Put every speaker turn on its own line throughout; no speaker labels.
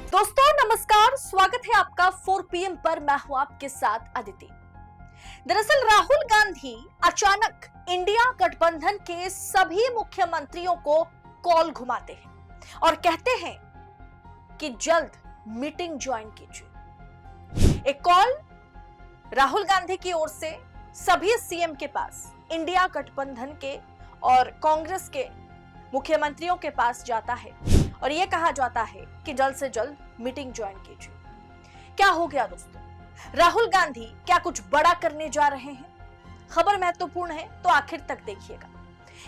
दोस्तों नमस्कार, स्वागत है आपका 4 PM पर। मैं हूं आपके साथ अदिति। दरअसल राहुल गांधी अचानक इंडिया गठबंधन के सभी मुख्यमंत्रियों को कॉल घुमाते हैं और कहते हैं कि जल्द मीटिंग ज्वाइन कीजिए। एक कॉल राहुल गांधी की ओर से सभी सीएम के पास, इंडिया गठबंधन के और कांग्रेस के मुख्यमंत्रियों के पास जाता है और यह कहा जाता है कि जल्द से जल्द मीटिंग ज्वाइन कीजिए। क्या हो गया दोस्तों? राहुल गांधी क्या कुछ बड़ा करने जा रहे हैं? खबर महत्वपूर्ण है तो आखिर तक देखिएगा।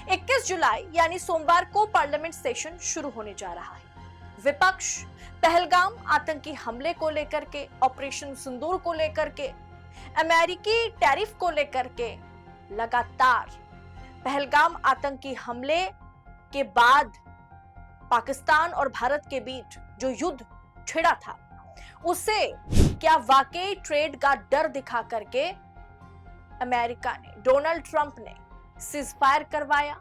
21 जुलाई यानी सोमवार को पार्लियामेंट सेशन शुरू होने जा रहा है। विपक्ष पहलगाम आतंकी हमले को लेकर के, ऑपरेशन सिंदूर को लेकर के, अमेरिकी टैरिफ को लेकर के लगातार पहलगाम आतंकी हमले के बाद पाकिस्तान और भारत के बीच जो युद्ध छिड़ा था, उसे क्या वाकई ट्रेड का डर दिखा करके अमेरिका ने, डोनाल्ड ट्रंप ने सीजफायर करवाया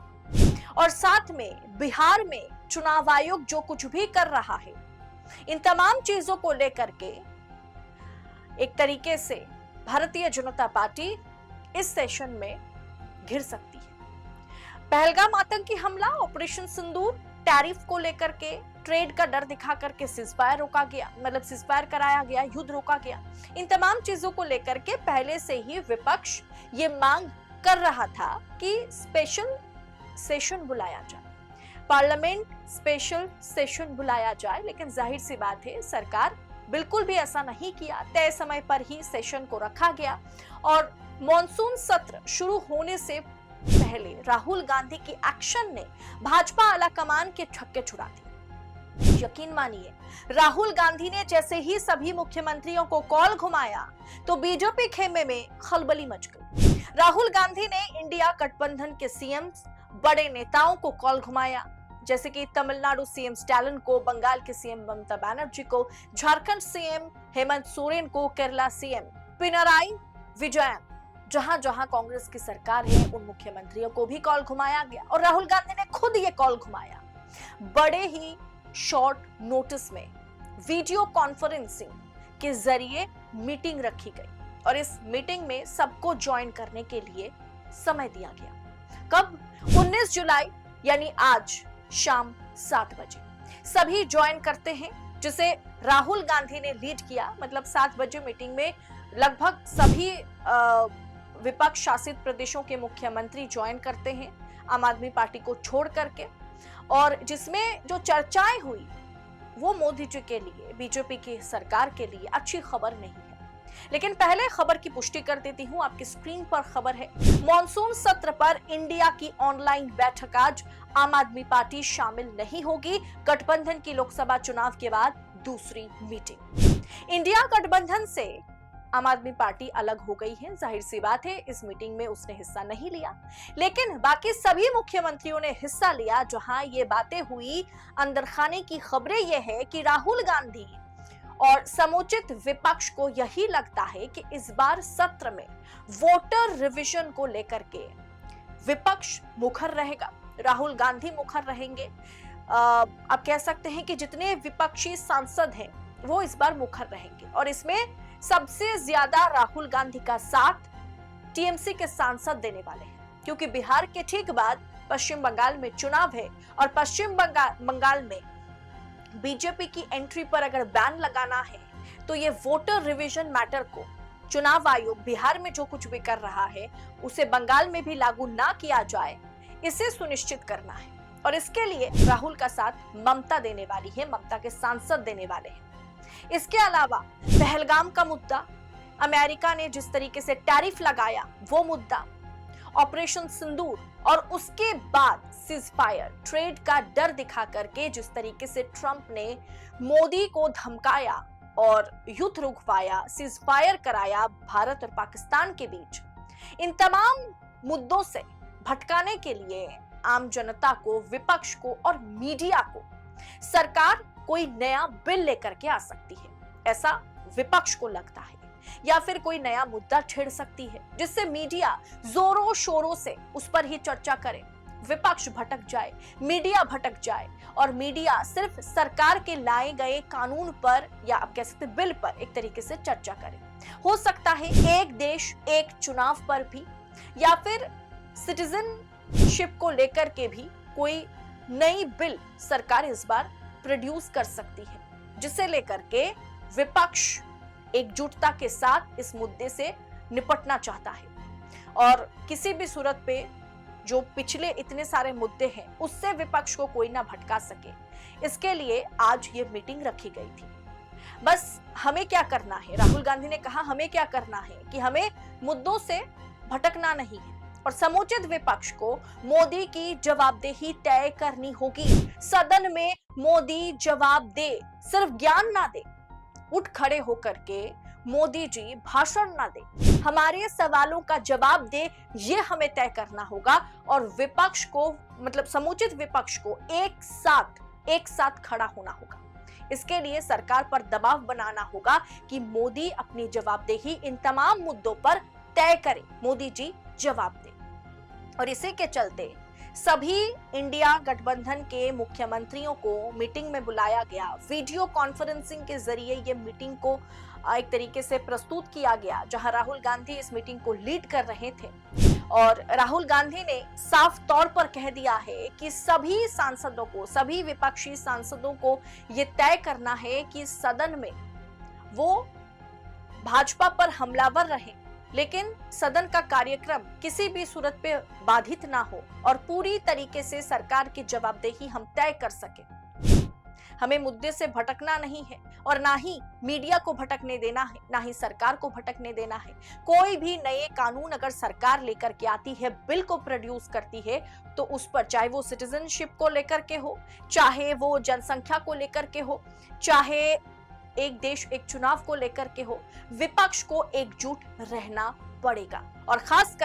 और साथ में बिहार में चुनाव आयोग जो कुछ भी कर रहा है, इन तमाम चीजों को लेकर के एक तरीके से भारतीय जनता पार्टी इस सेशन में घिर सकती है। पहलगाम आतंकी हमला, ऑपरेशन सिंदूर, टैरिफ को लेकर के ट्रेड का डर दिखा करके सीजफायर रोका गया, मतलब सीजफायर कराया गया, युद्ध रोका गया। इन तमाम चीजों को लेकर के पहले से ही विपक्ष ये मांग कर रहा था कि स्पेशल सेशन बुलाया जाए, पार्लियामेंट स्पेशल सेशन बुलाया जाए। लेकिन जाहिर सी बात है, सरकार बिल्कुल भी ऐसा नहीं किया। तय समय पर ही सेशन को रखा गया और मॉनसून सत्र शुरू होने से पहले राहुल गांधी की एक्शन ने भाजपा आलाकमान के छक्के छुड़ा दिए। यकीन मानिए, राहुल गांधी ने जैसे ही सभी मुख्यमंत्रियों को कॉल घुमाया तो बीजेपी खेमे में खलबली मच गई। राहुल गांधी ने इंडिया गठबंधन के सीएम, बड़े नेताओं को कॉल घुमाया, जैसे कि तमिलनाडु सीएम स्टालिन को, बंगाल के सीएम ममता बनर्जी को, झारखंड सीएम हेमंत सोरेन को, केरला सीएम पिनराई विजयन, जहां जहां कांग्रेस की सरकार है उन मुख्यमंत्रियों को भी कॉल घुमाया गया और राहुल गांधी ने खुद ये कॉल घुमाया। बड़े ही शॉर्ट नोटिस में वीडियो कॉन्फ्रेंसिंग के जरिए मीटिंग रखी गई और इस मीटिंग में सबको ज्वाइन करने के लिए समय दिया गया। कब? 19 जुलाई यानी आज शाम 7 बजे सभी ज्वाइन करते हैं, जिसे राहुल गांधी ने लीड किया। मतलब 7 बजे मीटिंग में लगभग सभी विपक्ष शासित प्रदेशों के मुख्यमंत्री ज्वाइन करते हैं, आम आदमी पार्टी को छोड़ करके। और जिसमें जो चर्चाएं हुई वो मोदी जी के लिए, बीजेपी की सरकार के लिए अच्छी खबर नहीं है। लेकिन पहले खबर की पुष्टि कर देती हूं। आपकी स्क्रीन पर खबर है, मॉनसून सत्र पर इंडिया की ऑनलाइन बैठक आज। आम आदमी पार्टी शामिल नहीं होगी। गठबंधन की लोकसभा चुनाव के बाद दूसरी मीटिंग। इंडिया गठबंधन से आम आदमी पार्टी अलग हो गई है। जाहिर सी बात है, इस मीटिंग में उसने हिस्सा नहीं लिया, लेकिन बाकी सभी मुख्यमंत्रियों ने हिस्सा लिया। जहां ये बातें हुई, अंदर खाने की खबरें ये है कि राहुल गांधी और समुचित विपक्ष को यही लगता है कि इस बार सत्र में वोटर रिवीजन को लेकर के विपक्ष मुखर रहेगा, राहुल गांधी मुखर रहेंगे। आप कह सकते हैं कि जितने विपक्षी सांसद हैं वो इस बार मुखर रहेंगे और इसमें सबसे ज्यादा राहुल गांधी का साथ टीएमसी के सांसद देने वाले हैं, क्योंकि बिहार के ठीक बाद पश्चिम बंगाल में चुनाव है और पश्चिम बंगाल में बीजेपी की एंट्री पर अगर बैन लगाना है तो ये वोटर रिवीजन मैटर को चुनाव आयोग बिहार में जो कुछ भी कर रहा है उसे बंगाल में भी लागू ना किया जाए, इसे सुनिश्चित करना है। और इसके लिए राहुल का साथ ममता देने वाली है, ममता के सांसद देने वाले हैं। इसके अलावा पहलगाम का मुद्दा, अमेरिका ने जिस तरीके से टैरिफ लगाया वो मुद्दा, ऑपरेशन सिंदूर और उसके बाद सीजफायर, ट्रेड का डर दिखा करके जिस तरीके से ट्रंप ने मोदी को धमकाया और युद्ध रुकवाया, सीजफायर कराया भारत और पाकिस्तान के बीच, इन तमाम मुद्दों से भटकाने के लिए आम जनता को, विपक्ष को और मीडिया को सरकार कोई नया बिल लेकर के आ सकती है, ऐसा विपक्ष को लगता है, या फिर कोई नया मुद्दा छेड़ सकती है जिससे मीडिया जोरों शोरों से उस पर ही चर्चा करे। विपक्ष भटक जाए, मीडिया भटक जाए और मीडिया सिर्फ सरकार के लाए गए कानून पर या आप कह सकते बिल पर एक तरीके से चर्चा करे। हो सकता है एक देश एक चुनाव पर भी या फिर सिटीजनशिप को लेकर के भी कोई नई बिल सरकार इस बार प्रोड्यूस कर सकती है, जिसे लेकर के विपक्ष एकजुटता के साथ इस मुद्दे से निपटना चाहता है और किसी भी सूरत पे जो पिछले इतने सारे मुद्दे हैं उससे विपक्ष को कोई ना भटका सके, इसके लिए आज ये मीटिंग रखी गई थी। बस हमें क्या करना है, राहुल गांधी ने कहा हमें क्या करना है कि हमें मुद्दों से भटकना नहीं है और समुचित विपक्ष को मोदी की जवाबदेही तय करनी होगी। सदन में मोदी जवाब दे, सिर्फ ज्ञान ना दे, उठ खड़े होकर के मोदी जी भाषण ना दे, हमारे सवालों का जवाब दे, ये हमें तय करना होगा और विपक्ष को मतलब समुचित विपक्ष को एक साथ खड़ा होना होगा। इसके लिए सरकार पर दबाव बनाना होगा कि मोदी अपनी जवाबदेही इन तमाम मुद्दों पर तय करे, मोदी जी जवाब दे। और इसी के चलते सभी इंडिया गठबंधन के मुख्यमंत्रियों को मीटिंग में बुलाया गया। वीडियो कॉन्फ्रेंसिंग के जरिए ये मीटिंग को एक तरीके से प्रस्तुत किया गया, जहां राहुल गांधी इस मीटिंग को लीड कर रहे थे और राहुल गांधी ने साफ तौर पर कह दिया है कि सभी सांसदों को, सभी विपक्षी सांसदों को ये तय करना है कि सदन में वो भाजपा पर हमलावर रहे, लेकिन सदन का कार्यक्रम किसी भी सूरत पे बाधित ना हो और पूरी तरीके से सरकार की जवाबदेही हम तय कर सके। हमें मुद्दे से भटकना नहीं है और ना ही मीडिया को भटकने देना है, ना ही सरकार को भटकने देना है। कोई भी नए कानून अगर सरकार लेकर के आती है, बिल को प्रोड्यूस करती है, तो उस पर चाहे वो सिटीजनशिप को लेकर के हो, चाहे वो जनसंख्या को लेकर के हो, चाहे एक देश एक चुनाव को लेकर के हो, विपक्ष को एकजुट रहना पड़ेगा। और खास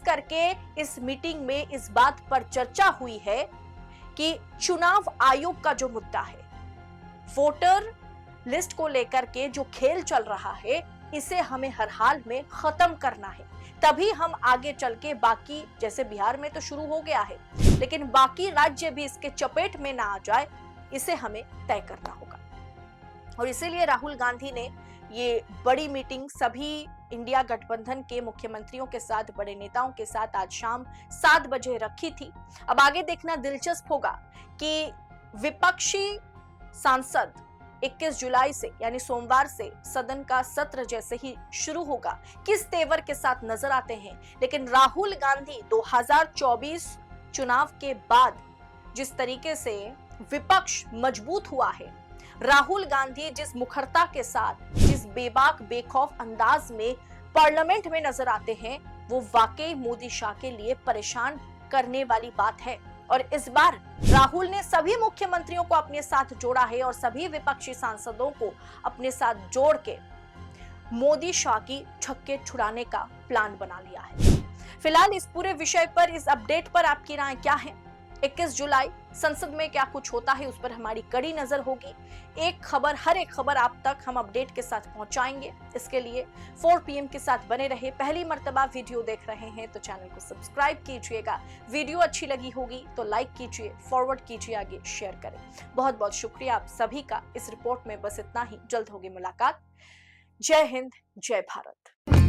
करके इस मीटिंग में इस बात पर चर्चा हुई है कि चुनाव आयोग का जो मुद्दा है, वोटर लिस्ट को लेकर के जो खेल चल रहा है, इसे हमें हर हाल में खत्म करना है। तभी हम आगे चल के बाकी, जैसे बिहार में तो शुरू हो गया है, लेकिन बाकी राज्य भी इसके चपेट में ना आ जाए, इसे हमें तय करना होगा। और इसीलिए राहुल गांधी ने ये बड़ी मीटिंग सभी इंडिया गठबंधन के मुख्यमंत्रियों के साथ, बड़े नेताओं के साथ आज शाम 7 बजे रखी थी। अब आगे देखना दिलचस्प होगा कि विपक्षी सांसद 21 जुलाई से यानी सोमवार से सदन का सत्र जैसे ही शुरू होगा, किस तेवर के साथ नजर आते हैं। लेकिन राहुल गांधी 2024 चुनाव के बाद जिस तरीके से विपक्ष मजबूत हुआ है, राहुल गांधी जिस मुखरता के साथ, जिस बेबाक बेखौफ अंदाज में पार्लियामेंट में नजर आते हैं, वो वाकई मोदी शाह के लिए परेशान करने वाली बात है। और इस बार राहुल ने सभी मुख्यमंत्रियों को अपने साथ जोड़ा है और सभी विपक्षी सांसदों को अपने साथ जोड़ के मोदी शाह की छक्के छुड़ाने का प्लान बना लिया है। फिलहाल इस पूरे विषय पर, इस अपडेट पर आपकी राय क्या है? 21 जुलाई संसद में क्या कुछ होता है, उस पर हमारी कड़ी नजर होगी। हर एक खबर आप तक हम अपडेट के साथ पहुंचाएंगे। इसके लिए 4 PM के साथ बने रहे। पहली मर्तबा वीडियो देख रहे हैं तो चैनल को सब्सक्राइब कीजिएगा। वीडियो अच्छी लगी होगी तो लाइक कीजिए, फॉरवर्ड कीजिए, आगे शेयर करें। बहुत बहुत शुक्रिया आप सभी का। इस रिपोर्ट में बस इतना ही। जल्द होगी मुलाकात। जय हिंद, जय भारत।